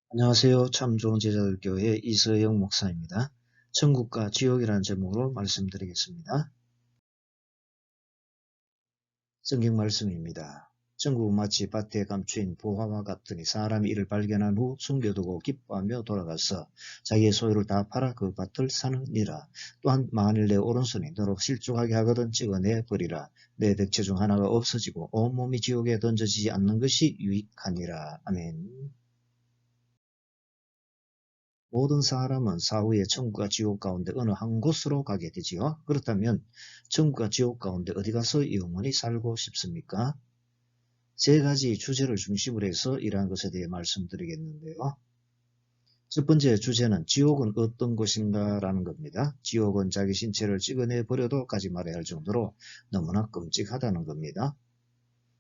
안녕하세요. 참 좋은 제자들 교회 이서영 목사입니다. 천국과 지옥이라는 제목으로 말씀드리겠습니다. 성경 말씀입니다. 천국은 마치 밭에 감추인 보화와 같으니 사람이 이를 발견한 후 숨겨두고 기뻐하며 돌아가서 자기의 소유를 다 팔아 그 밭을 사느니라. 또한 만일 내 오른손이 너로 실족하게 하거든 찍어내 버리라. 내 백체 중 하나가 없어지고 온몸이 지옥에 던져지지 않는 것이 유익하니라. 아멘. 모든 사람은 사후에 천국과 지옥 가운데 어느 한 곳으로 가게 되지요. 그렇다면 천국과 지옥 가운데 어디 가서 영원히 살고 싶습니까? 세 가지 주제를 중심으로 해서 이러한 것에 대해 말씀드리겠는데요. 첫 번째 주제는 지옥은 어떤 곳인가 라는 겁니다. 지옥은 자기 신체를 찍어내 버려도 가지 말아야 할 정도로 너무나 끔찍하다는 겁니다.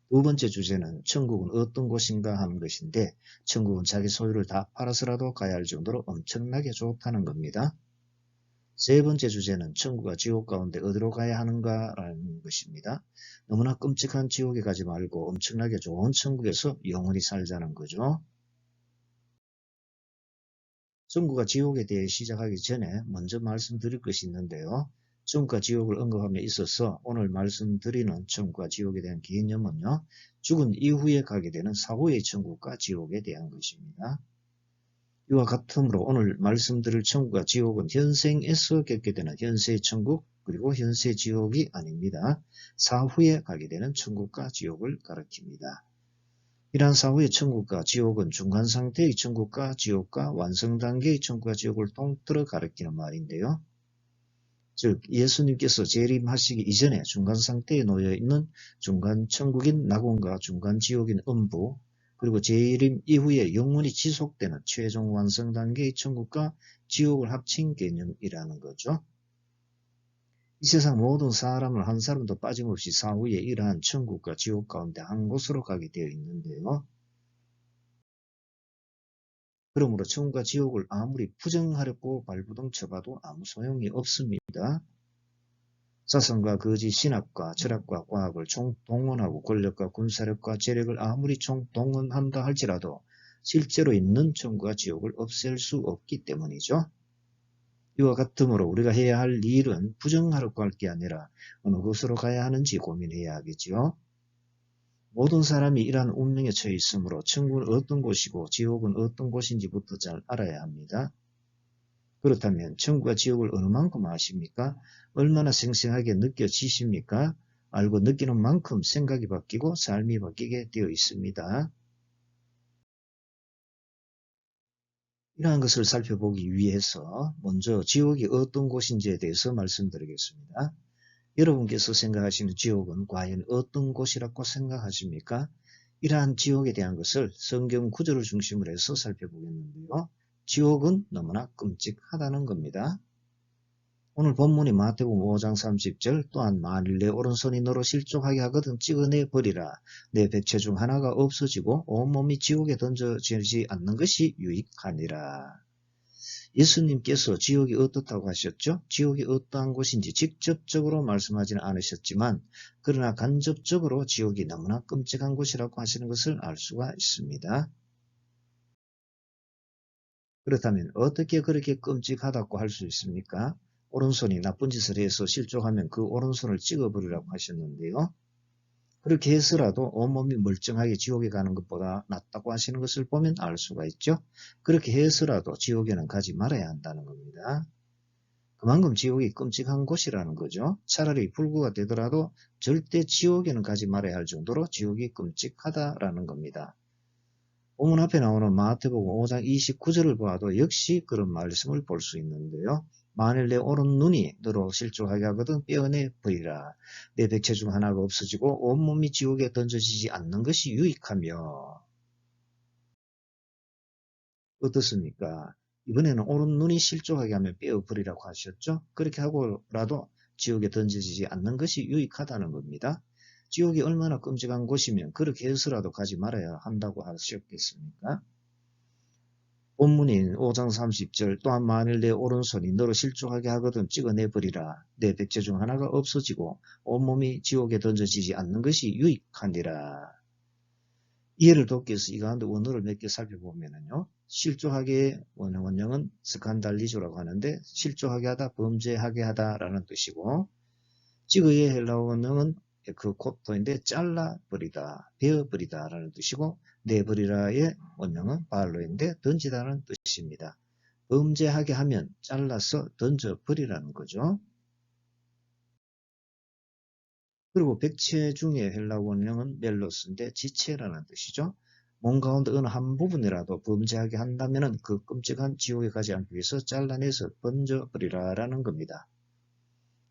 두 번째 주제는 천국은 어떤 곳인가 하는 것인데, 천국은 자기 소유를 다 팔아서라도 가야 할 정도로 엄청나게 좋다는 겁니다. 세 번째 주제는 천국과 지옥 가운데 어디로 가야 하는가라는 것입니다. 너무나 끔찍한 지옥에 가지 말고 엄청나게 좋은 천국에서 영원히 살자는 거죠. 천국과 지옥에 대해 시작하기 전에 먼저 말씀드릴 것이 있는데요. 천국과 지옥을 언급함에 있어서 오늘 말씀드리는 천국과 지옥에 대한 개념은요, 죽은 이후에 가게 되는 사후의 천국과 지옥에 대한 것입니다. 이와 같으므로 오늘 말씀드릴 천국과 지옥은 현생에서 겪게 되는 현세의 천국 그리고 현세의 지옥이 아닙니다. 사후에 가게 되는 천국과 지옥을 가리킵니다. 이러한 사후의 천국과 지옥은 중간 상태의 천국과 지옥과 완성 단계의 천국과 지옥을 통틀어 가리키는 말인데요. 즉 예수님께서 재림하시기 이전에 중간 상태에 놓여 있는 중간 천국인 낙원과 중간 지옥인 음부, 그리고 재림 이후에 영원히 지속되는 최종 완성 단계의 천국과 지옥을 합친 개념이라는 거죠. 이 세상 모든 사람을 한 사람도 빠짐없이 사후에 이러한 천국과 지옥 가운데 한 곳으로 가게 되어 있는데요. 그러므로 천국과 지옥을 아무리 부정하려고 발부둥 쳐봐도 아무 소용이 없습니다. 사상과 거짓 신학과 철학과 과학을 총동원하고 권력과 군사력과 재력을 아무리 총동원한다 할지라도 실제로 있는 천국과 지옥을 없앨 수 없기 때문이죠. 이와 같으므로 우리가 해야 할 일은 부정하려고 할 게 아니라 어느 곳으로 가야 하는지 고민해야 하겠지요. 모든 사람이 이러한 운명에 처해 있으므로 천국은 어떤 곳이고 지옥은 어떤 곳인지부터 잘 알아야 합니다. 그렇다면 천국과 지옥을 어느 만큼 아십니까? 얼마나 생생하게 느껴지십니까? 알고 느끼는 만큼 생각이 바뀌고 삶이 바뀌게 되어 있습니다. 이러한 것을 살펴보기 위해서 먼저 지옥이 어떤 곳인지에 대해서 말씀드리겠습니다. 여러분께서 생각하시는 지옥은 과연 어떤 곳이라고 생각하십니까? 이러한 지옥에 대한 것을 성경 구절을 중심으로 해서 살펴보겠는데요. 지옥은 너무나 끔찍하다는 겁니다. 오늘 본문이 마태복음 5장 30절 또한 만일 내 오른손이 너로 실족하게 하거든 찍어내 버리라. 내 백체 중 하나가 없어지고 온몸이 지옥에 던져지지 않는 것이 유익하니라. 예수님께서 지옥이 어떻다고 하셨죠? 지옥이 어떠한 곳인지 직접적으로 말씀하지는 않으셨지만 그러나 간접적으로 지옥이 너무나 끔찍한 곳이라고 하시는 것을 알 수가 있습니다. 그렇다면 어떻게 그렇게 끔찍하다고 할 수 있습니까? 오른손이 나쁜 짓을 해서 실족하면 그 오른손을 찍어버리라고 하셨는데요. 그렇게 해서라도 온몸이 멀쩡하게 지옥에 가는 것보다 낫다고 하시는 것을 보면 알 수가 있죠. 그렇게 해서라도 지옥에는 가지 말아야 한다는 겁니다. 그만큼 지옥이 끔찍한 곳이라는 거죠. 차라리 불구가 되더라도 절대 지옥에는 가지 말아야 할 정도로 지옥이 끔찍하다라는 겁니다. 본문 앞에 나오는 마태복음 5장 29절을 보아도 역시 그런 말씀을 볼 수 있는데요. 만일 내 오른 눈이 너로 실족하게 하거든 떼어내 버리라. 내 백체 중 하나가 없어지고 온몸이 지옥에 던져지지 않는 것이 유익하며. 어떻습니까? 이번에는 오른 눈이 실족하게 하면 빼어버리라고 하셨죠? 그렇게 하고라도 지옥에 던져지지 않는 것이 유익하다는 겁니다. 지옥이 얼마나 끔찍한 곳이면 그렇게 해서라도 가지 말아야 한다고 하셨겠습니까? 본문인 5장 30절 또한 만일 내 오른손이 너로 실족하게 하거든 찍어내버리라. 내 백체 중 하나가 없어지고 온몸이 지옥에 던져지지 않는 것이 유익하니라. 이해를 돕기 위해서 이 가운데 원어를 몇 개 살펴보면은요. 실족하게 원형은 스칸달리조라고 하는데 실족하게 하다, 범죄하게 하다라는 뜻이고 찍어의 헬라어 원형은 그 코토인데 잘라버리다, 베어버리다라는 뜻이고 내버리라의 원형은 발로인데 던지다라는 뜻입니다. 범죄하게 하면 잘라서 던져버리라는 거죠. 그리고 백체 중에 헬라어 원형은 멜로스인데 지체라는 뜻이죠. 몸 가운데 어느 한 부분이라도 범죄하게 한다면 그 끔찍한 지옥에 가지 않기 위해서 잘라내서 던져버리라라는 겁니다.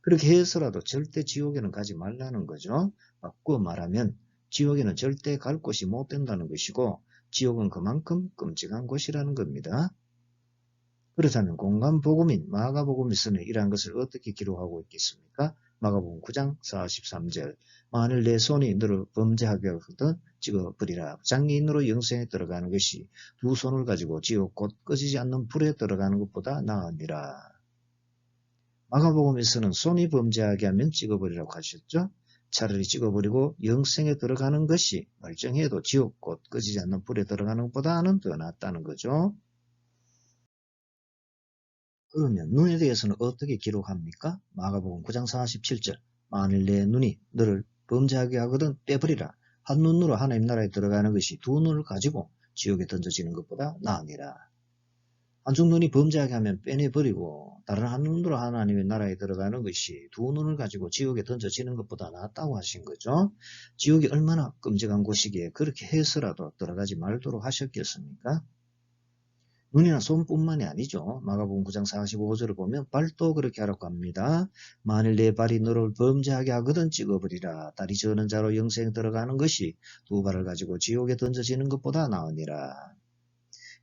그렇게 해서라도 절대 지옥에는 가지 말라는 거죠. 바꾸어 말하면 지옥에는 절대 갈 곳이 못 된다는 것이고 지옥은 그만큼 끔찍한 곳이라는 겁니다. 그렇다면 공간복음인 마가복음에서는 이러한 것을 어떻게 기록하고 있겠습니까? 마가복음 9장 43절 만일 내 손이 너를 범죄하게 하거든 찍어버리라. 장애인으로 영생에 들어가는 것이 두 손을 가지고 지옥 곧 꺼지지 않는 불에 들어가는 것보다 나으니라. 마가복음에서는 손이 범죄하게 하면 찍어버리라고 하셨죠. 차라리 찍어버리고 영생에 들어가는 것이 멀쩡해도 지옥 곧 꺼지지 않는 불에 들어가는 것보다는 더 낫다는 거죠. 그러면 눈에 대해서는 어떻게 기록합니까? 마가복음 9장 47절 만일 내 눈이 너를 범죄하게 하거든 빼버리라. 한 눈으로 하나님 나라에 들어가는 것이 두 눈을 가지고 지옥에 던져지는 것보다 나으니라. 한쪽 눈이 범죄하게 하면 빼내버리고 다른 한 눈으로 하나님의 나라에 들어가는 것이 두 눈을 가지고 지옥에 던져지는 것보다 낫다고 하신 거죠. 지옥이 얼마나 끔찍한 곳이기에 그렇게 해서라도 들어가지 말도록 하셨겠습니까? 눈이나 손뿐만이 아니죠. 마가복음 9장 45절을 보면 발도 그렇게 하라고 합니다. 만일 내 발이 너를 범죄하게 하거든 찍어버리라. 다리 저는 자로 영생에 들어가는 것이 두 발을 가지고 지옥에 던져지는 것보다 나으니라.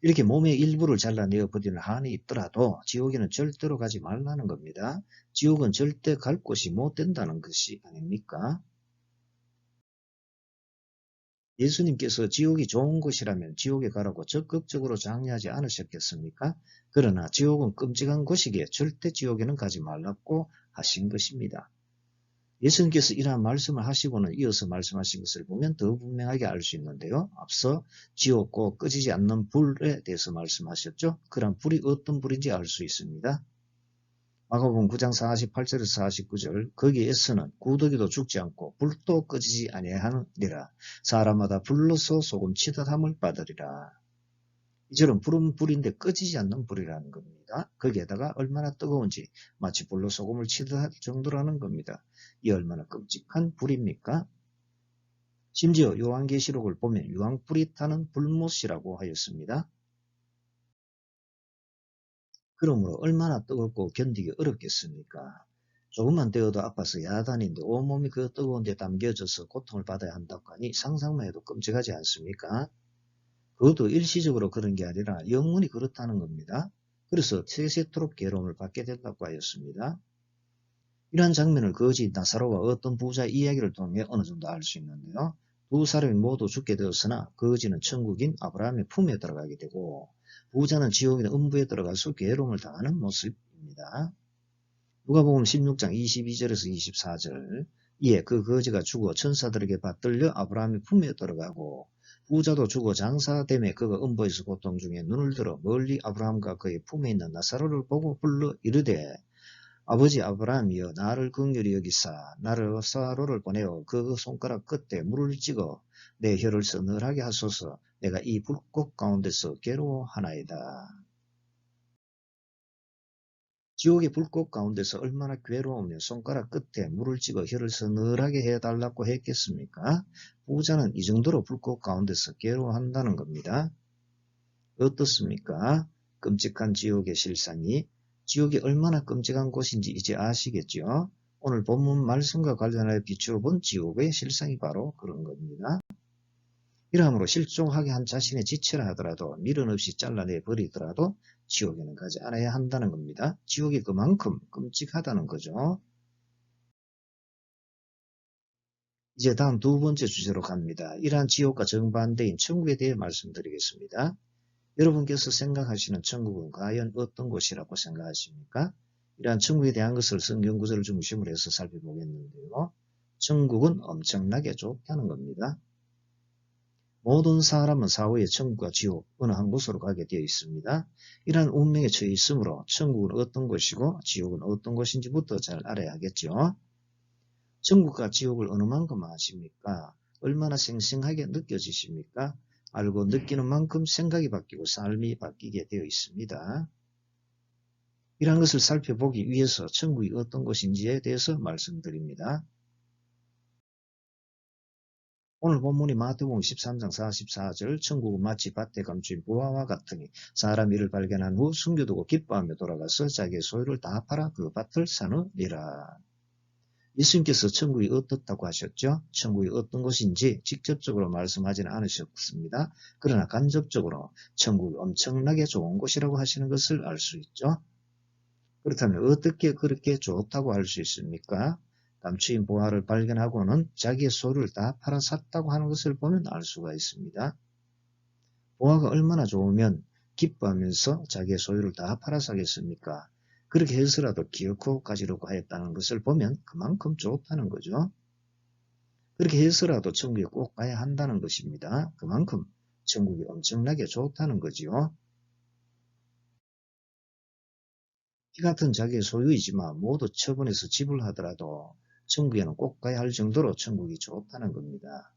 이렇게 몸의 일부를 잘라내어 버리는 한이 있더라도 지옥에는 절대로 가지 말라는 겁니다. 지옥은 절대 갈 곳이 못 된다는 것이 아닙니까? 예수님께서 지옥이 좋은 곳이라면 지옥에 가라고 적극적으로 장려하지 않으셨겠습니까? 그러나 지옥은 끔찍한 곳이기에 절대 지옥에는 가지 말라고 하신 것입니다. 예수님께서 이러한 말씀을 하시고는 이어서 말씀하신 것을 보면 더 분명하게 알 수 있는데요. 앞서 지옥고 꺼지지 않는 불에 대해서 말씀하셨죠. 그런 불이 어떤 불인지 알 수 있습니다. 마가복음 9장 48절에서 49절 거기에서는 구더기도 죽지 않고 불도 꺼지지 아니하느니라. 사람마다 불로서 소금 치듯 함을 받으리라. 이절은 불은 불인데 꺼지지 않는 불이라는 겁니다. 거기에다가 얼마나 뜨거운지 마치 불로 소금을 치듯 할 정도라는 겁니다. 이 얼마나 끔찍한 불입니까? 심지어 요한계시록을 보면 유황불이 타는 불못이라고 하였습니다. 그러므로 얼마나 뜨겁고 견디기 어렵겠습니까? 조금만 데워도 아파서 야단인데 온몸이 그 뜨거운 데 담겨져서 고통을 받아야 한다고 하니 상상만 해도 끔찍하지 않습니까? 그것도 일시적으로 그런 게 아니라 영원히 그렇다는 겁니다. 그래서 세세토록 괴로움을 받게 된다고 하였습니다. 이러한 장면을 거지 나사로와 어떤 부자의 이야기를 통해 어느 정도 알 수 있는데요. 두 사람이 모두 죽게 되었으나 거지는 천국인 아브라함의 품에 들어가게 되고 부자는 지옥인 음부에 들어가서 괴로움을 당하는 모습입니다. 누가복음 16장 22절에서 24절 이에 그 거지가 죽어 천사들에게 받들려 아브라함의 품에 들어가고 부자도 죽어 장사됨에 그가 음부에서 고통 중에 눈을 들어 멀리 아브라함과 그의 품에 있는 나사로를 보고 불러 이르되 아버지 아브라함이여 나를 긍휼히 여기사 나를 사로를 보내어 그 손가락 끝에 물을 찍어 내 혀를 서늘하게 하소서 내가 이 불꽃 가운데서 괴로워하나이다. 지옥의 불꽃 가운데서 얼마나 괴로우며 손가락 끝에 물을 찍어 혀를 서늘하게 해달라고 했겠습니까? 부자는 이 정도로 불꽃 가운데서 괴로워한다는 겁니다. 어떻습니까? 끔찍한 지옥의 실상이 지옥이 얼마나 끔찍한 곳인지 이제 아시겠죠? 오늘 본문 말씀과 관련하여 비추어 본 지옥의 실상이 바로 그런 겁니다. 이러함으로 실종하게 한 자신의 지체라 하더라도 미련 없이 잘라내 버리더라도 지옥에는 가지 않아야 한다는 겁니다. 지옥이 그만큼 끔찍하다는 거죠. 이제 다음 두 번째 주제로 갑니다. 이러한 지옥과 정반대인 천국에 대해 말씀드리겠습니다. 여러분께서 생각하시는 천국은 과연 어떤 곳이라고 생각하십니까? 이러한 천국에 대한 것을 성경 구절을 중심으로 해서 살펴보겠는데요. 천국은 엄청나게 좋다는 겁니다. 모든 사람은 사후에 천국과 지옥 어느 한 곳으로 가게 되어 있습니다. 이러한 운명에 처해 있으므로 천국은 어떤 곳이고 지옥은 어떤 곳인지부터 잘 알아야 하겠죠. 천국과 지옥을 어느 만큼 아십니까? 얼마나 생생하게 느껴지십니까? 알고 느끼는 만큼 생각이 바뀌고 삶이 바뀌게 되어 있습니다. 이러한 것을 살펴보기 위해서 천국이 어떤 곳인지에 대해서 말씀드립니다. 오늘 본문이 마태복음 13장 44절 천국은 마치 밭에 감춘 보화와 같으니 사람 이를 발견한 후 숨겨두고 기뻐하며 돌아가서 자기의 소유를 다 팔아 그 밭을 사느니라. 예수님께서 천국이 어떻다고 하셨죠? 천국이 어떤 곳인지 직접적으로 말씀하지는 않으셨습니다. 그러나 간접적으로 천국이 엄청나게 좋은 곳이라고 하시는 것을 알 수 있죠. 그렇다면 어떻게 그렇게 좋다고 할 수 있습니까? 감추인 보화를 발견하고는 자기의 소유를 다 팔아 샀다고 하는 것을 보면 알 수가 있습니다. 보화가 얼마나 좋으면 기뻐하면서 자기의 소유를 다 팔아 사겠습니까? 그렇게 해서라도 기어코 가지려고 하였다는 것을 보면 그만큼 좋다는 거죠. 그렇게 해서라도 천국에 꼭 가야 한다는 것입니다. 그만큼 천국이 엄청나게 좋다는 거지요. 이 같은 자기의 소유이지만 모두 처분해서 지불하더라도 천국에는 꼭 가야 할 정도로 천국이 좋다는 겁니다.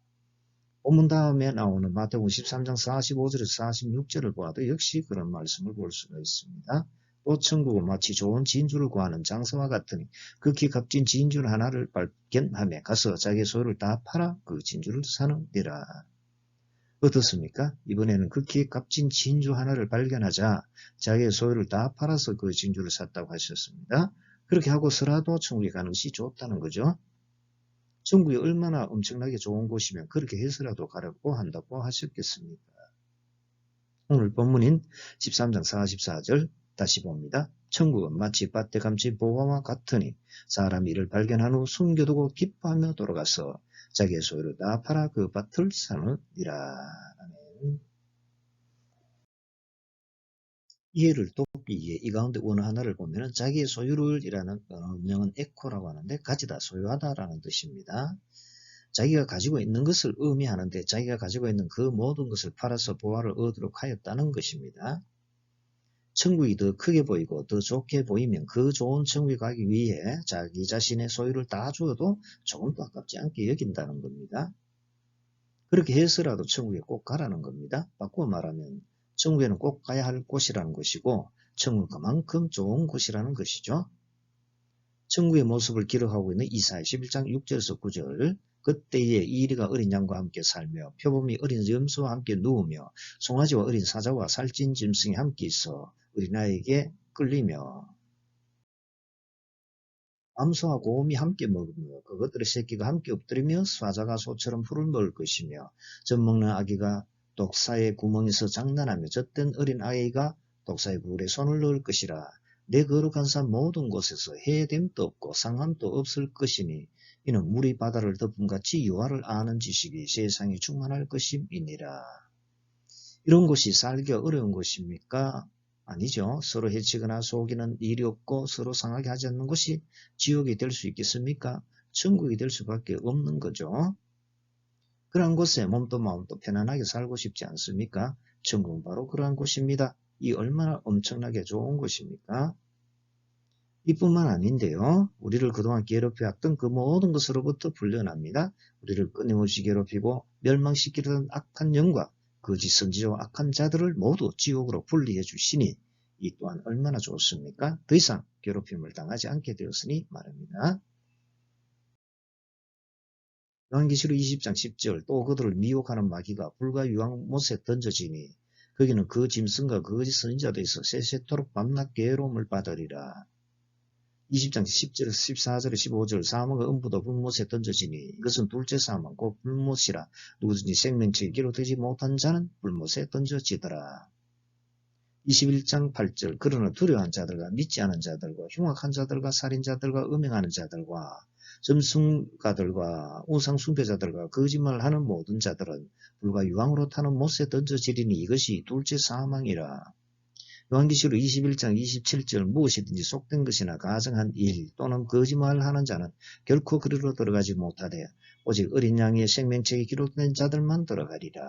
본문 다음에 나오는 마태복음 13장 45절에서 46절을 보아도 역시 그런 말씀을 볼 수가 있습니다. 또 천국은 마치 좋은 진주를 구하는 장사와 같으니 극히 값진 진주 하나를 발견하며 가서 자기의 소유를 다 팔아 그 진주를 사느니라. 어떻습니까? 이번에는 극히 값진 진주 하나를 발견하자 자기의 소유를 다 팔아서 그 진주를 샀다고 하셨습니다. 그렇게 하고서라도 천국에 가는 것이 좋다는 거죠. 천국이 얼마나 엄청나게 좋은 곳이면 그렇게 해서라도 가려고 한다고 하셨겠습니까? 오늘 본문인 13장 44절 다시 봅니다. 천국은 마치 밭에 감춘 보화와 같으니 사람이 이를 발견한 후 숨겨두고 기뻐하며 돌아가서 자기의 소유를 다 팔아 그 밭을 사느니라. 이해를 돕기 위해 이 가운데 어느 하나를 보면 자기의 소유를 이라는 명은 에코라고 하는데 가지다 소유하다라는 뜻입니다. 자기가 가지고 있는 것을 의미하는데 자기가 가지고 있는 그 모든 것을 팔아서 보화를 얻도록 하였다는 것입니다. 천국이 더 크게 보이고 더 좋게 보이면 그 좋은 천국에 가기 위해 자기 자신의 소유를 다 주어도 조금도 아깝지 않게 여긴다는 겁니다. 그렇게 해서라도 천국에 꼭 가라는 겁니다. 바꾸어 말하면 천국에는 꼭 가야 할 곳이라는 것이고 천국은 그만큼 좋은 곳이라는 것이죠. 천국의 모습을 기록하고 있는 이사야 11장 6절에서 9절 그때에 이리가 어린 양과 함께 살며 표범이 어린 염소와 함께 누우며 송아지와 어린 사자와 살찐 짐승이 함께 있어 어린아이에게 끌리며 암소와 곰이 함께 먹으며 그것들의 새끼가 함께 엎드리며 사자가 소처럼 풀을 먹을 것이며 젖먹는 아기가 독사의 구멍에서 장난하며 젖된 어린 아이가 독사의 굴에 손을 넣을 것이라. 내 거룩한 산 모든 곳에서 해됨도 없고 상함도 없을 것이니 이는 물이 바다를 덮음같이 여호와를 아는 지식이 세상에 충만할 것임이니라. 이런 곳이 살기가 어려운 곳입니까? 아니죠. 서로 해치거나 속이는 일이 없고 서로 상하게 하지 않는 것이 지옥이 될 수 있겠습니까? 천국이 될 수밖에 없는 거죠. 그러한 곳에 몸도 마음도 편안하게 살고 싶지 않습니까? 천국은 바로 그러한 곳입니다. 이 얼마나 엄청나게 좋은 곳입니까? 이뿐만 아닌데요. 우리를 그동안 괴롭혀왔던 그 모든 것으로부터 풀려납니다. 우리를 끊임없이 괴롭히고 멸망시키려던 악한 영과 거짓 선지자와 악한 자들을 모두 지옥으로 분리해 주시니 이 또한 얼마나 좋습니까? 더 이상 괴롭힘을 당하지 않게 되었으니 말입니다. 요한계시록 20장 10절 또 그들을 미혹하는 마귀가 불과 유황못에 던져지니 거기는 그 짐승과 거짓 선지자도 있어 세세토록 밤낮 괴로움을 받으리라. 20장 10절, 14절, 15절 사망과 음부도 불못에 던져지니 이것은 둘째 사망 곧 불못이라. 누구든지 생명책에 기록되지 못한 자는 불못에 던져지더라. 21장 8절 그러나 두려워한 자들과 믿지 않은 자들과 흉악한 자들과 살인자들과 음행하는 자들과 점승가들과 우상숭배자들과 거짓말을 하는 모든 자들은 불과 유황으로 타는 못에 던져지리니 이것이 둘째 사망이라. 요한계시록 21장 27절 무엇이든지 속된 것이나 가정한 일 또는 거짓말을 하는 자는 결코 그리로 들어가지 못하되 오직 어린 양의 생명책에 기록된 자들만 들어가리라.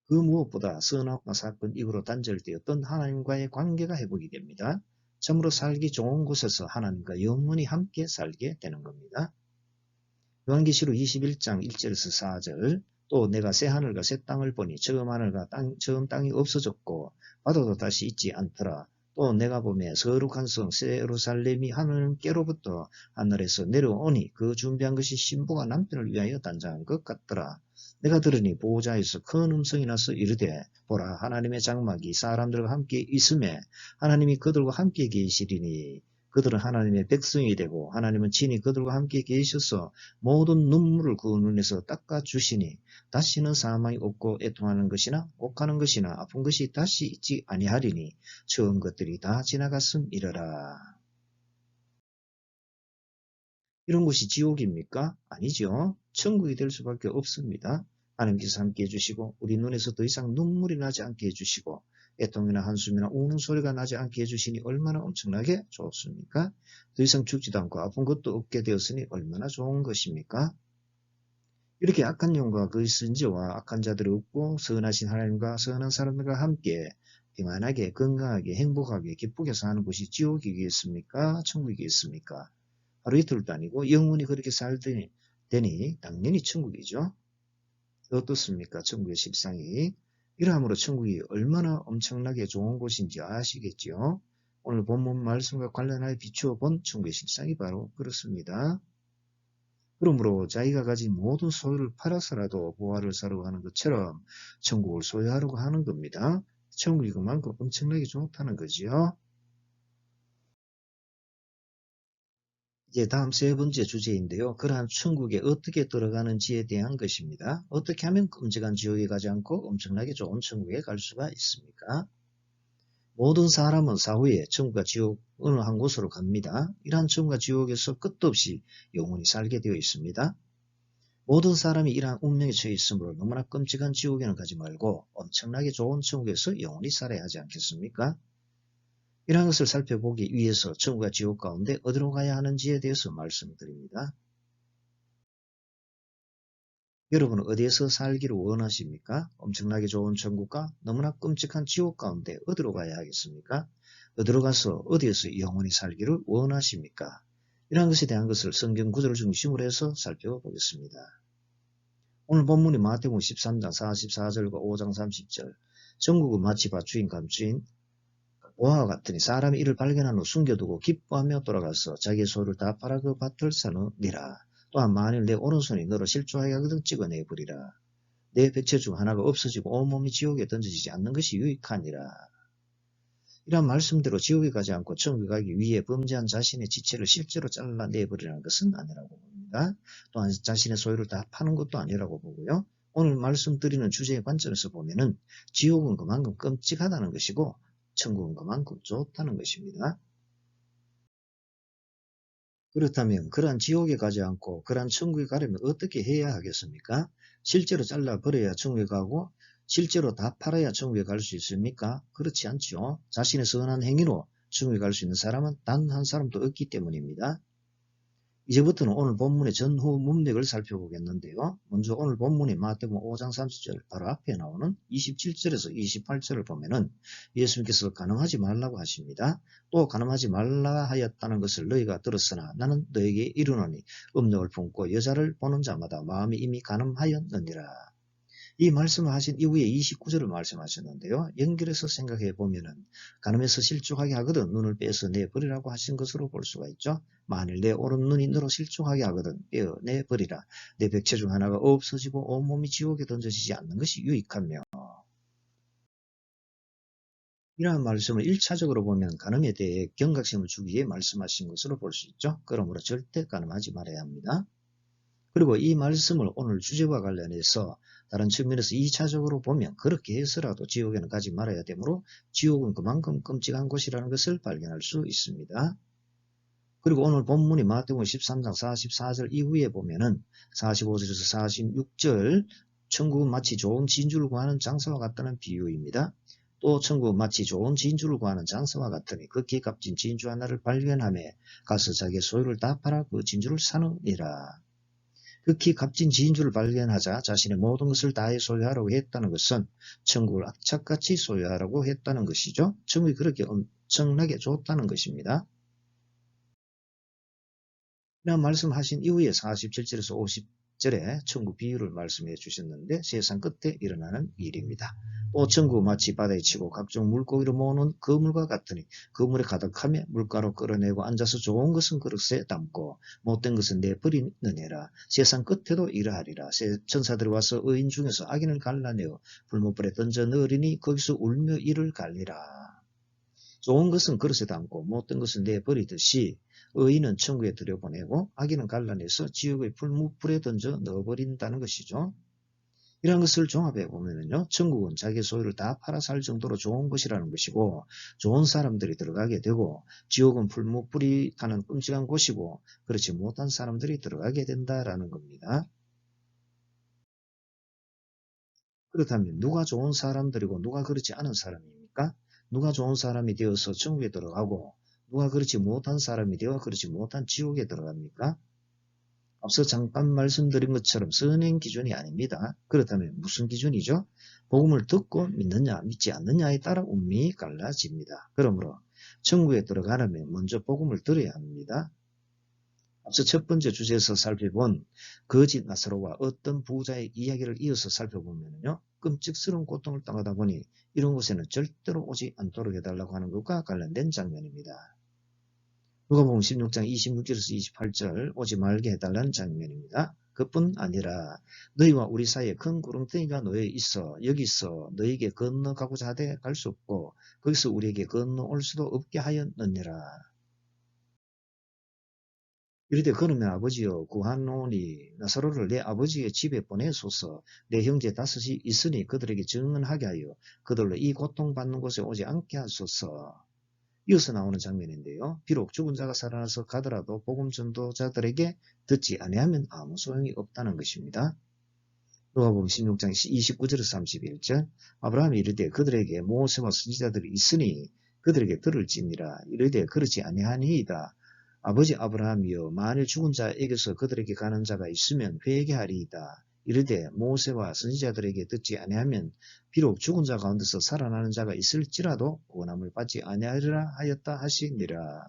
그 무엇보다 선악과 사건 이후로 단절되었던 하나님과의 관계가 회복이 됩니다. 참으로 살기 좋은 곳에서 하나님과 영원히 함께 살게 되는 겁니다. 요한계시록 21장 1절에서 4절 또 내가 새 하늘과 새 땅을 보니 처음 하늘과 처음 땅이 없어졌고 바다도 다시 있지 않더라. 또 내가 보매 거룩한 성 새 예루살렘이 하늘께로부터 하늘에서 내려오니 그 준비한 것이 신부가 남편을 위하여 단장한 것 같더라. 내가 들으니 보호자에서 큰 음성이 나서 이르되 보라 하나님의 장막이 사람들과 함께 있음에 하나님이 그들과 함께 계시리니 그들은 하나님의 백성이 되고 하나님은 친히 그들과 함께 계셔서 모든 눈물을 그 눈에서 닦아주시니 다시는 사망이 없고 애통하는 것이나 옥하는 것이나 아픈 것이 다시 있지 아니하리니 처음 것들이 다 지나갔음이러라. 이런 곳이 지옥입니까? 아니죠. 천국이 될 수밖에 없습니다. 하나님께서 함께 해주시고 우리 눈에서 더 이상 눈물이 나지 않게 해주시고 애통이나 한숨이나 우는 소리가 나지 않게 해주시니 얼마나 엄청나게 좋습니까? 더 이상 죽지도 않고 아픈 것도 없게 되었으니 얼마나 좋은 것입니까? 이렇게 악한 영과 그 선지와 악한 자들이 없고 선하신 하나님과 선한 사람들과 함께 평안하게 건강하게 행복하게 기쁘게 사는 곳이 지옥이겠습니까? 천국이겠습니까? 하루 이틀도 아니고 영원히 그렇게 살더니 당연히 천국이죠. 어떻습니까? 천국의 실상이. 이러함으로 천국이 얼마나 엄청나게 좋은 곳인지 아시겠죠? 오늘 본문 말씀과 관련하여 비추어 본 천국의 실상이 바로 그렇습니다. 그러므로 자기가 가진 모든 소유를 팔아서라도 보화를 사려고 하는 것처럼 천국을 소유하려고 하는 겁니다. 천국이 그만큼 엄청나게 좋다는 거지요. 이제 다음 세 번째 주제인데요. 그러한 천국에 어떻게 들어가는지에 대한 것입니다. 어떻게 하면 끔찍한 지옥에 가지 않고 엄청나게 좋은 천국에 갈 수가 있습니까? 모든 사람은 사후에 천국과 지옥 어느 한 곳으로 갑니다. 이러한 천국과 지옥에서 끝도 없이 영원히 살게 되어 있습니다. 모든 사람이 이러한 운명에 처해 있으므로 너무나 끔찍한 지옥에는 가지 말고 엄청나게 좋은 천국에서 영원히 살아야 하지 않겠습니까? 이러한 것을 살펴보기 위해서 천국과 지옥 가운데 어디로 가야 하는지에 대해서 말씀드립니다. 여러분은 어디에서 살기를 원하십니까? 엄청나게 좋은 천국과 너무나 끔찍한 지옥 가운데 어디로 가야 하겠습니까? 어디로 가서 어디에서 영원히 살기를 원하십니까? 이러한 것에 대한 것을 성경 구절을 중심으로 해서 살펴보겠습니다. 오늘 본문이 마태복음 13장 44절과 5장 30절 천국은 마치 밭주인 감주인 보아와 같으니 사람이 이를 발견한 후 숨겨두고 기뻐하며 돌아가서 자기의 소유를 다 팔아 그 밭을 사느니라. 또한 만일 내 오른손이 너로 실족하게 하거든 찍어내버리라. 내 백체 중 하나가 없어지고 온몸이 지옥에 던져지지 않는 것이 유익하니라. 이러한 말씀대로 지옥에 가지 않고 천국에 가기 위해 범죄한 자신의 지체를 실제로 잘라내버리라는 것은 아니라고 봅니다. 또한 자신의 소유를 다 파는 것도 아니라고 보고요. 오늘 말씀드리는 주제의 관점에서 보면은 지옥은 그만큼 끔찍하다는 것이고 천국은 그만큼 좋다는 것입니다. 그렇다면 그러한 지옥에 가지 않고 그러한 천국에 가려면 어떻게 해야 하겠습니까? 실제로 잘라버려야 천국에 가고 실제로 다 팔아야 천국에 갈 수 있습니까? 그렇지 않죠. 자신의 선한 행위로 천국에 갈 수 있는 사람은 단 한 사람도 없기 때문입니다. 이제부터는 오늘 본문의 전후 문맥을 살펴보겠는데요. 먼저 오늘 본문의 마태복음 5장 30절 바로 앞에 나오는 27절에서 28절을 보면은 예수님께서 간음하지 말라고 하십니다. 또 간음하지 말라 하였다는 것을 너희가 들었으나 나는 너에게 이르노니 음욕을 품고 여자를 보는 자마다 마음이 이미 간음하였느니라. 이 말씀을 하신 이후에 29절을 말씀하셨는데요. 연결해서 생각해 보면은 간음에서 실족하게 하거든 눈을 빼서 내버리라고 하신 것으로 볼 수가 있죠. 만일 내 오른 눈이 너로 실족하게 하거든 빼어내버리라. 내 백체 중 하나가 없어지고 온몸이 지옥에 던져지지 않는 것이 유익하며. 이러한 말씀을 1차적으로 보면 간음에 대해 경각심을 주기 위해 말씀하신 것으로 볼 수 있죠. 그러므로 절대 간음하지 말아야 합니다. 그리고 이 말씀을 오늘 주제와 관련해서 다른 측면에서 2차적으로 보면 그렇게 해서라도 지옥에는 가지 말아야 되므로 지옥은 그만큼 끔찍한 곳이라는 것을 발견할 수 있습니다. 그리고 오늘 본문이 마태복음 13장 44절 이후에 보면은 45절에서 46절 천국은 마치 좋은 진주를 구하는 장사와 같다는 비유입니다. 또 천국은 마치 좋은 진주를 구하는 장사와 같으니 극히 값진 진주 하나를 발견하며 가서 자기의 소유를 다 팔아 그 진주를 사느니라. 극히 값진 진주를 발견하자 자신의 모든 것을 다해 소유하라고 했다는 것은 천국을 악착같이 소유하라고 했다는 것이죠. 천국이 그렇게 엄청나게 좋다는 것입니다. 이런 말씀하신 이후에 47절에서 50절에 천국 비유를 말씀해 주셨는데 세상 끝에 일어나는 일입니다. 또 천국은 마치 바다에 치고 각종 물고기를 모으는 그물과 같으니 그물에 가득하며 물가로 끌어내고 앉아서 좋은 것은 그릇에 담고 못된 것은 내버리느니라. 세상 끝에도 이러하리라. 천사들이 와서 의인 중에서 악인을 갈라내어 불못불에 던져 넣으리니 거기서 울며 이를 갈리라. 좋은 것은 그릇에 담고 못된 것은 내버리듯이 의인은 천국에 들여보내고 악인은 갈라내서 지옥의 불무불에 던져 넣어버린다는 것이죠. 이런 것을 종합해 보면요, 천국은 자기 소유를 다 팔아 살 정도로 좋은 것이라는 것이고 좋은 사람들이 들어가게 되고 지옥은 불무불이 가는 끔찍한 곳이고 그렇지 못한 사람들이 들어가게 된다라는 겁니다. 그렇다면 누가 좋은 사람들이고 누가 그렇지 않은 사람입니까? 누가 좋은 사람이 되어서 천국에 들어가고 누가 그렇지 못한 사람이 되어 그렇지 못한 지옥에 들어갑니까? 앞서 잠깐 말씀드린 것처럼 선행 기준이 아닙니다. 그렇다면 무슨 기준이죠? 복음을 듣고 믿느냐 믿지 않느냐에 따라 운명이 갈라집니다. 그러므로 천국에 들어가려면 먼저 복음을 들어야 합니다. 앞서 첫 번째 주제에서 살펴본 거짓 나사로와 어떤 부자의 이야기를 이어서 살펴보면요, 끔찍스러운 고통을 당하다 보니 이런 곳에는 절대로 오지 않도록 해달라고 하는 것과 관련된 장면입니다. 누가복음 16장 26절에서 28절 오지 말게 해달라는 장면입니다. 그뿐 아니라 너희와 우리 사이에 큰 구렁텅이가 놓여 있어 여기서 너희에게 건너가고자 하되 갈 수 없고 거기서 우리에게 건너올 수도 없게 하였느니라. 이르되 그러면 아버지여 구하노니 나사로를 내 아버지의 집에 보내소서. 내 형제 다섯이 있으니 그들에게 증언하게 하여 그들로 이 고통받는 곳에 오지 않게 하소서. 이어서 나오는 장면인데요. 비록 죽은 자가 살아나서 가더라도 복음 전도자들에게 듣지 아니하면 아무 소용이 없다는 것입니다. 누가복음 16장 29절에서 31절 아브라함이 이르되 그들에게 모세와 선지자들이 있으니 그들에게 들을지니라. 이르되 그렇지 아니하니이다. 아버지 아브라함이여 만일 죽은 자에게서 그들에게 가는 자가 있으면 회개하리이다. 이르되 모세와 선지자들에게 듣지 아니하면 비록 죽은 자 가운데서 살아나는 자가 있을지라도 구원함을 받지 아니하리라 하였다 하시니라.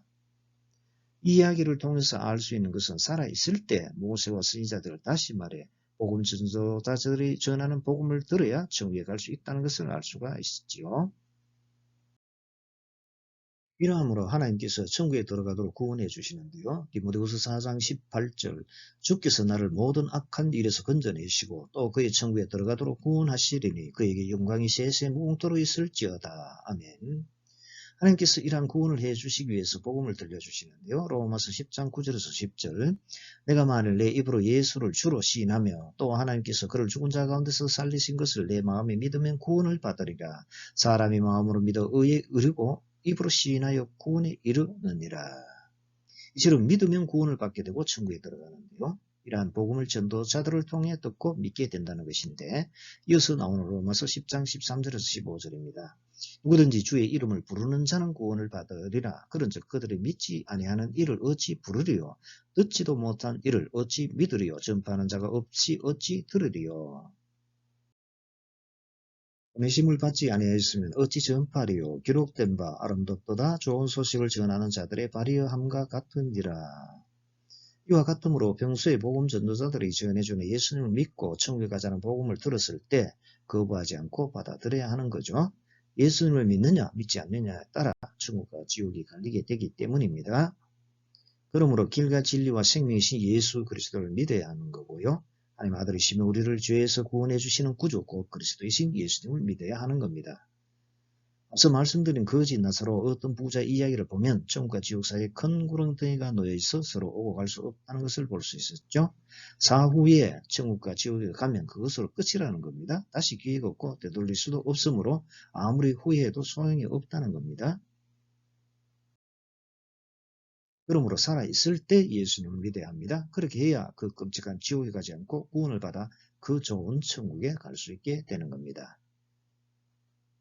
이 이야기를 통해서 알 수 있는 것은 살아있을 때 모세와 선지자들 다시 말해 복음 전도자들이 전하는 복음을 들어야 천국에 갈 수 있다는 것을 알 수가 있지요. 이러함으로 하나님께서 천국에 들어가도록 구원해 주시는데요. 디모데후서 4장 18절 주께서 나를 모든 악한 일에서 건져내시고 또 그의 천국에 들어가도록 구원하시리니 그에게 영광이 세세 무궁토록 있을지어다. 아멘. 하나님께서 이러한 구원을 해 주시기 위해서 복음을 들려주시는데요. 로마서 10장 9절에서 10절 내가 만일 내 입으로 예수를 주로 시인하며 또 하나님께서 그를 죽은 자 가운데서 살리신 것을 내 마음에 믿으면 구원을 받으리라. 사람이 마음으로 믿어 의에 이르고 입으로 시인하여 구원에 이르느니라. 이처럼 믿으면 구원을 받게 되고 천국에 들어가는데요. 이러한 복음을 전도자들을 통해 듣고 믿게 된다는 것인데 이어서 나오는 로마서 10장 13절에서 15절입니다. 누구든지 주의 이름을 부르는 자는 구원을 받으리라. 그런즉 그들이 믿지 아니하는 이를 어찌 부르리요? 듣지도 못한 이를 어찌 믿으리요? 전파하는 자가 없이 어찌 들으리요? 보내심을 받지 아니하였으면 어찌 전파리요? 기록된 바 아름답도다 좋은 소식을 전하는 자들의 발이함과 같으니라. 이와 같으므로 평소에 복음 전도자들이 전해주는 예수님을 믿고 천국에 가자는 복음을 들었을 때 거부하지 않고 받아들여야 하는 거죠. 예수님을 믿느냐 믿지 않느냐에 따라 천국과 지옥이 갈리게 되기 때문입니다. 그러므로 길과 진리와 생명이신 예수 그리스도를 믿어야 하는 거고요. 하나님 아들이시며 우리를 죄에서 구원해 주시는 구주 곧 그리스도이신 예수님을 믿어야 하는 겁니다. 앞서 말씀드린 거짓 나사로 어떤 부자 이야기를 보면 천국과 지옥 사이에 큰 구렁텅이가 놓여 있어 서로 오고 갈 수 없다는 것을 볼 수 있었죠. 사후에 천국과 지옥에 가면 그것으로 끝이라는 겁니다. 다시 기회가 없고 되돌릴 수도 없으므로 아무리 후회해도 소용이 없다는 겁니다. 그러므로 살아있을 때 예수님을 믿어야 합니다. 그렇게 해야 그 끔찍한 지옥에 가지 않고 구원을 받아 그 좋은 천국에 갈 수 있게 되는 겁니다.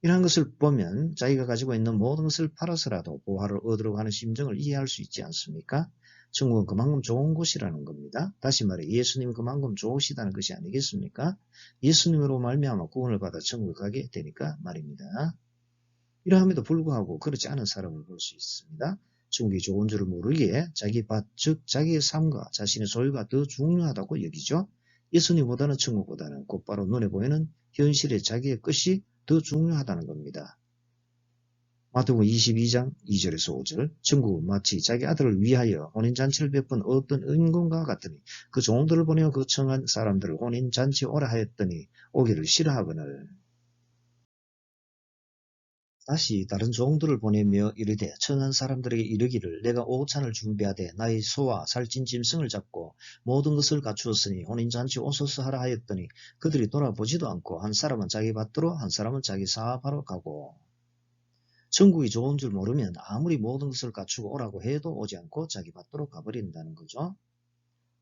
이러한 것을 보면 자기가 가지고 있는 모든 것을 팔아서라도 보화를 얻으려고 하는 심정을 이해할 수 있지 않습니까? 천국은 그만큼 좋은 곳이라는 겁니다. 다시 말해 예수님이 그만큼 좋으시다는 것이 아니겠습니까? 예수님으로 말미암아 구원을 받아 천국에 가게 되니까 말입니다. 이러함에도 불구하고 그렇지 않은 사람을 볼 수 있습니다. 천국이 좋은 줄을 모르기에 자기 밭, 즉 자기의 삶과 자신의 소유가 더 중요하다고 여기죠. 예수님보다는 천국보다는 곧바로 눈에 보이는 현실의 자기의 것이 더 중요하다는 겁니다. 마태복음 22장 2절에서 5절 천국은 마치 자기 아들을 위하여 혼인잔치를 베푼 어떤 임금과 같으니 그 종들을 보내어 그 청한 사람들을 혼인잔치에 오라 하였더니 오기를 싫어하거늘. 다시 다른 종들을 보내며 이르되 청한 사람들에게 이르기를 내가 오찬을 준비하되 나의 소와 살찐 짐승을 잡고 모든 것을 갖추었으니 혼인잔치 오소서 하라 하였더니 그들이 돌아보지도 않고 한 사람은 자기 밭으로 한 사람은 자기 사업하러 가고. 천국이 좋은 줄 모르면 아무리 모든 것을 갖추고 오라고 해도 오지 않고 자기 밭으로 가버린다는 거죠.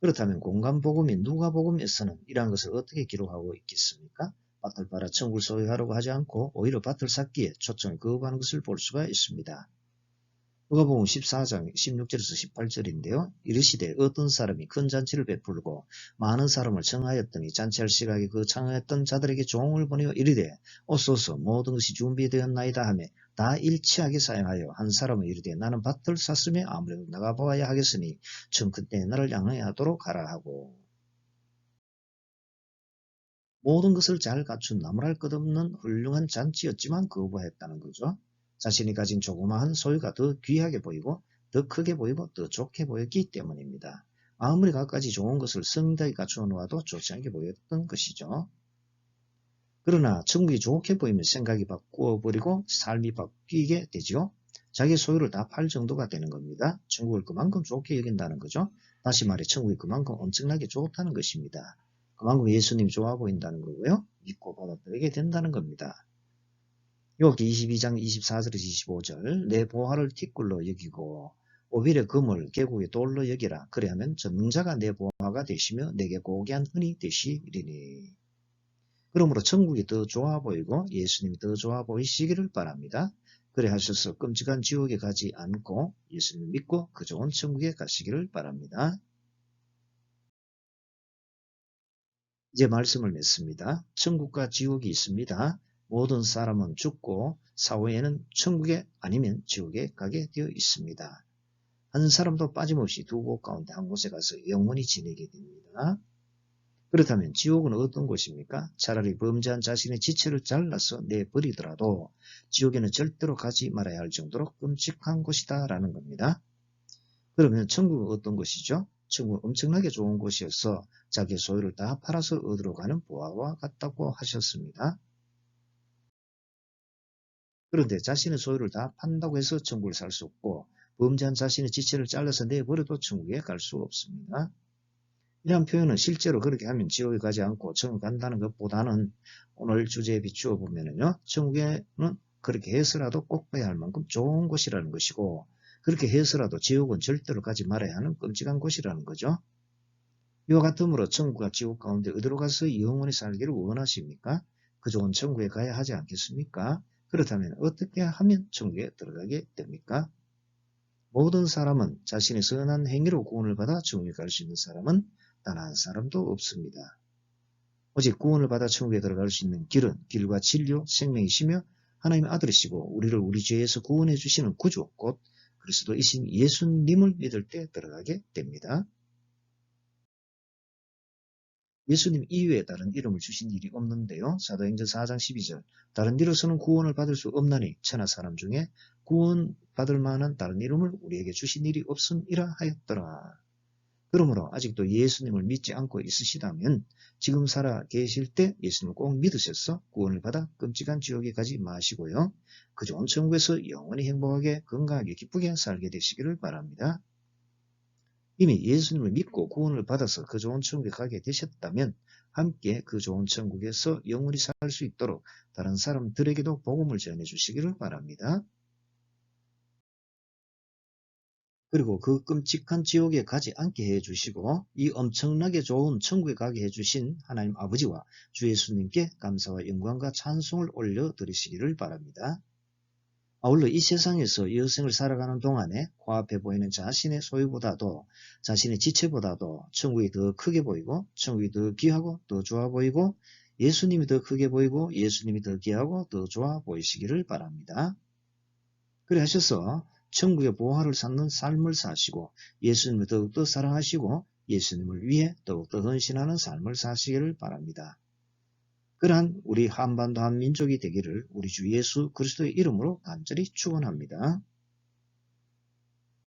그렇다면 공간복음인 누가복음에서는 이러한 것을 어떻게 기록하고 있겠습니까? 밭을 팔아 천국을 소유하려고 하지 않고 오히려 밭을 샀기에 초점을 거부하는 것을 볼 수가 있습니다. 누가복음 14장 16절에서 18절인데요. 이르시되 어떤 사람이 큰 잔치를 베풀고 많은 사람을 청하였더니 잔치할 시각에 그 청하였던 자들에게 종을 보내어 이르되 오소서 모든 것이 준비되었나이다 하며 다 일치하게 사용하여 한 사람은 이르되 나는 밭을 샀으며 아무래도 나가보아야 하겠으니 전 그때 나를 양해하도록 하라 하고. 모든 것을 잘 갖춘 나무랄 것 없는 훌륭한 잔치였지만 거부했다는 거죠. 자신이 가진 조그마한 소유가 더 귀하게 보이고 더 크게 보이고 더 좋게 보였기 때문입니다. 아무리 갖가지 좋은 것을 성대하게 갖추어 놓아도 좋지 않게 보였던 것이죠. 그러나 천국이 좋게 보이면 생각이 바꾸어버리고 삶이 바뀌게 되죠. 자기 소유를 다 팔 정도가 되는 겁니다. 천국을 그만큼 좋게 여긴다는 거죠. 다시 말해 천국이 그만큼 엄청나게 좋다는 것입니다. 그만큼 예수님이 좋아 보인다는 거고요. 믿고 받아들이게 된다는 겁니다. 요기 22장 24절에서 25절 내 보화를 티끌로 여기고 오빌의 금을 계곡의 돌로 여기라. 그리하면 전능자가 내 보화가 되시며 내게 고귀한 흔히 되시리니. 그러므로 천국이 더 좋아 보이고 예수님이 더 좋아 보이시기를 바랍니다. 그래 하셔서 끔찍한 지옥에 가지 않고 예수님을 믿고 그 좋은 천국에 가시기를 바랍니다. 이제 말씀을 맺습니다. 천국과 지옥이 있습니다. 모든 사람은 죽고 사후에는 천국에 아니면 지옥에 가게 되어 있습니다. 한 사람도 빠짐없이 두 곳 가운데 한 곳에 가서 영원히 지내게 됩니다. 그렇다면 지옥은 어떤 곳입니까? 차라리 범죄한 자신의 지체를 잘라서 내버리더라도 지옥에는 절대로 가지 말아야 할 정도로 끔찍한 곳이다 라는 겁니다. 그러면 천국은 어떤 곳이죠? 천국은 엄청나게 좋은 곳이어서 자기의 소유를 다 팔아서 얻으러 가는 보화와 같다고 하셨습니다. 그런데 자신의 소유를 다 판다고 해서 천국을 살 수 없고 범죄한 자신의 지체를 잘라서 내버려도 천국에 갈 수 없습니다. 이런 표현은 실제로 그렇게 하면 지옥에 가지 않고 천국 간다는 것보다는 오늘 주제에 비추어 보면은요, 천국에는 그렇게 해서라도 꼭 가야 할 만큼 좋은 곳이라는 것이고, 그렇게 해서라도 지옥은 절대로 가지 말아야 하는 끔찍한 곳이라는 거죠. 이와 같으므로 천국과 지옥 가운데 어디로 가서 영원히 살기를 원하십니까? 그 좋은 천국에 가야 하지 않겠습니까? 그렇다면 어떻게 하면 천국에 들어가게 됩니까? 모든 사람은 자신의 선한 행위로 구원을 받아 천국에 갈 수 있는 사람은 단 한 사람도 없습니다. 오직 구원을 받아 천국에 들어갈 수 있는 길은 길과 진리, 생명이시며 하나님의 아들이시고 우리를 우리 죄에서 구원해 주시는 구주 곧 그리스도이신 예수님을 믿을 때 들어가게 됩니다. 예수님 이외에 다른 이름을 주신 일이 없는데요. 사도행전 4장 12절 다른 이로서는 구원을 받을 수 없나니 천하 사람 중에 구원받을 만한 다른 이름을 우리에게 주신 일이 없음이라 하였더라. 그러므로 아직도 예수님을 믿지 않고 있으시다면 지금 살아 계실 때 예수님을 꼭 믿으셔서 구원을 받아 끔찍한 지옥에 가지 마시고요. 그 좋은 천국에서 영원히 행복하게 건강하게 기쁘게 살게 되시기를 바랍니다. 이미 예수님을 믿고 구원을 받아서 그 좋은 천국에 가게 되셨다면 함께 그 좋은 천국에서 영원히 살 수 있도록 다른 사람들에게도 복음을 전해 주시기를 바랍니다. 그리고 그 끔찍한 지옥에 가지 않게 해주시고 이 엄청나게 좋은 천국에 가게 해주신 하나님 아버지와 주 예수님께 감사와 영광과 찬송을 올려드리시기를 바랍니다. 아울러 이 세상에서 여생을 살아가는 동안에 코앞에 보이는 자신의 소유보다도 자신의 지체보다도 천국이 더 크게 보이고 천국이 더 귀하고 더 좋아 보이고 예수님이 더 크게 보이고 예수님이 더 귀하고 더 좋아 보이시기를 바랍니다. 그래 하셔서 천국의 보화를 쌓는 삶을 사시고 예수님을 더욱더 사랑하시고 예수님을 위해 더욱더 헌신하는 삶을 사시기를 바랍니다. 그러한 우리 한반도 한민족이 되기를 우리 주 예수 그리스도의 이름으로 간절히 축원합니다.